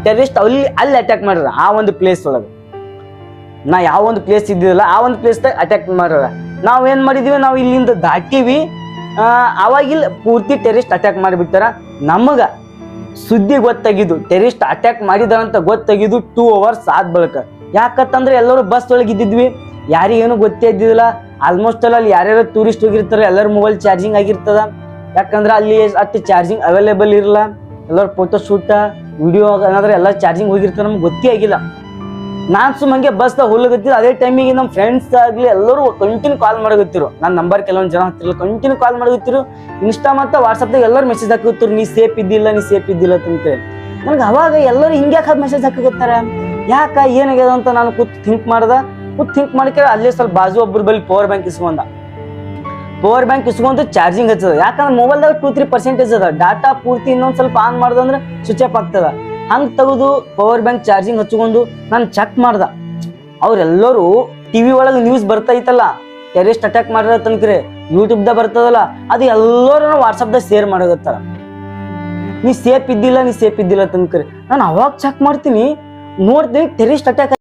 Terrorist ಅಲ್ಲಿ attack ಮಾಡ್ಯಾರ ಆ ಒಂದು ಪ್ಲೇಸ್ ಒಳಗೆ. ನಾ ಯಾವ ಒಂದು ಪ್ಲೇಸ್ ಇದ್ದಿಲ್ಲ ಆ ಒಂದು ಪ್ಲೇಸ್ದಾಗ ಅಟ್ಯಾಕ್ ಮಾಡ್ಯಾರ. ನಾವ್ ಏನ್ ಮಾಡಿದೀವಿ, ನಾವು ಇಲ್ಲಿಂದ ದಾಟಿವಿ, ಅವಾಗಿಲ್ಲ ಪೂರ್ತಿ ಟೆರರಿಸ್ಟ್ ಅಟ್ಯಾಕ್ ಮಾಡಿಬಿಟ್ಟಾರ. ನಮಗ ಸುದ್ದಿ ಗೊತ್ತಾಗಿದ್ದು ಟೆರರಿಸ್ಟ್ ಅಟ್ಯಾಕ್ ಮಾಡಿದಾರಂತ ಗೊತ್ತಾಗಿದ್ದು 2 hours ಆದ ಬಳಿಕ. ಯಾಕಂತಂದ್ರೆ ಎಲ್ಲರೂ ಬಸ್ ಒಳಗೆ ಇದ್ದಿದ್ವಿ, ಯಾರಿಗೇನು ಗೊತ್ತೇ ಇದ್ದಿದ್ದಿಲ್ಲ. ಆಲ್ಮೋಸ್ಟ್ ಅಲ್ಲಿ ಯಾರ್ಯಾರು ಟೂರಿಸ್ಟ್ ಹೋಗಿರ್ತಾರೆ ಎಲ್ಲರ ಮೊಬೈಲ್ ಚಾರ್ಜಿಂಗ್ ಆಗಿರ್ತದ. ಯಾಕಂದ್ರೆ ಅಲ್ಲಿ ಅಷ್ಟು ಚಾರ್ಜಿಂಗ್ ಅವೈಲೇಬಲ್ ಇರಲ್ಲ. ಎಲ್ಲರೂ ಫೋಟೋ ಶೂಟ ವಿಡಿಯೋ ಏನಾದ್ರೆ ಎಲ್ಲ ಚಾರ್ಜಿಂಗ್ ಹೋಗಿರ್ತಾರೆ, ನಮ್ಗೆ ಗೊತ್ತೇ ಆಗಿಲ್ಲ. ನಾನ್ ಸುಮ್ಮಂಗೆ ಬಸ್ದಾಗ ಹೋಗ್ಲಕತ್ತಿದ್ರು. ಅದೇ ಟೈಮಿಗೆ ನಮ್ಮ ಫ್ರೆಂಡ್ಸ್ ಆಗ್ಲಿ ಎಲ್ಲರೂ ಕಂಟಿನ್ಯೂ ಕಾಲ್ ಮಾಡಕತ್ತಿರು. ನನ್ನ ನಂಬರ್ ಕೆಲವೊಂದು ಜನ ಹತ್ತಿರಲ್ಲ, ಕಂಟಿನ್ಯೂ ಕಾಲ್ ಮಾಡಕತ್ತಿರು. ಇನ್ಸ್ಟಾ ಮತ್ತು ವಾಟ್ಸಪ್ದಾಗ ಎಲ್ಲರೂ ಮೆಸೇಜ್ ಹಾಕತ್ತಿರು, ನೀ ಸೇಫ್ ಇದ್ದಿಲ್ಲ ಅಂತ. ನನಗೆ ಅವಾಗ ಎಲ್ಲರೂ ಹಿಂಗ್ಯಾಕೆ ಮೆಸೇಜ್ ಹಾಕಕತ್ತಾರ, ಯಾಕ ಏನಾಗ್ಯದ ಅಂತ ನಾನು ಕೂತ್ ಥಿಂಕ್ ಮಾಡಿಕೆ ಅಲ್ಲೇ ಸ್ವಲ್ಪ ಬಾಜು ಒಬ್ಬರ ಬಳಿ ಪವರ್ ಬ್ಯಾಂಕ್ ಇಸ್ಕೊಂಡು ಚಾರ್ಜಿಂಗ್ ಹಚ್ಚದ. ಯಾಕಂದ್ರೆ ಮೊಬೈಲ್ದಾಗ 2-3% ಅದ, ಡಾಟಾ ಪೂರ್ತಿ ಇನ್ನೊಂದ್ ಸ್ವಲ್ಪ ಆನ್ ಮಾಡ್ದಂದ್ರೆ ಸ್ವಿಚ್ ಆಫ್ ಆಗ್ತದ. ಹಂಗ್ ತೆಗೆದು ಪವರ್ ಬ್ಯಾಂಕ್ ಚಾರ್ಜಿಂಗ್ ಹಚ್ಕೊಂಡು ನಾನು ಚೆಕ್ ಮಾಡ್ದ. ಅವ್ರೆಲ್ಲರೂ ಟಿವಿ ಒಳಗೆ ನ್ಯೂಸ್ ಬರ್ತಾ ಇತ್ತಲ್ಲ, ಟೆರರಿಸ್ಟ್ ಅಟ್ಯಾಕ್ ಮಾಡಿರೋ ತನಕ್ರೆ ಯೂಟ್ಯೂಬ್ದಾಗ ಬರ್ತದಲ್ಲ, ಅದು ಎಲ್ಲರೂ ವಾಟ್ಸಪ್ದಾಗ ಶೇರ್ ಮಾಡಕತ್ತಾರ. ನೀ ಸೇಫ್ ಇದ್ದಿಲ್ಲ ತನಕ್ರೆ. ನಾನು ಅವಾಗ ಚೆಕ್ ಮಾಡ್ತೀನಿ, ನೋಡ್ತೀನಿ ಟೆರರಿಸ್ಟ್ ಅಟ್ಯಾಕ್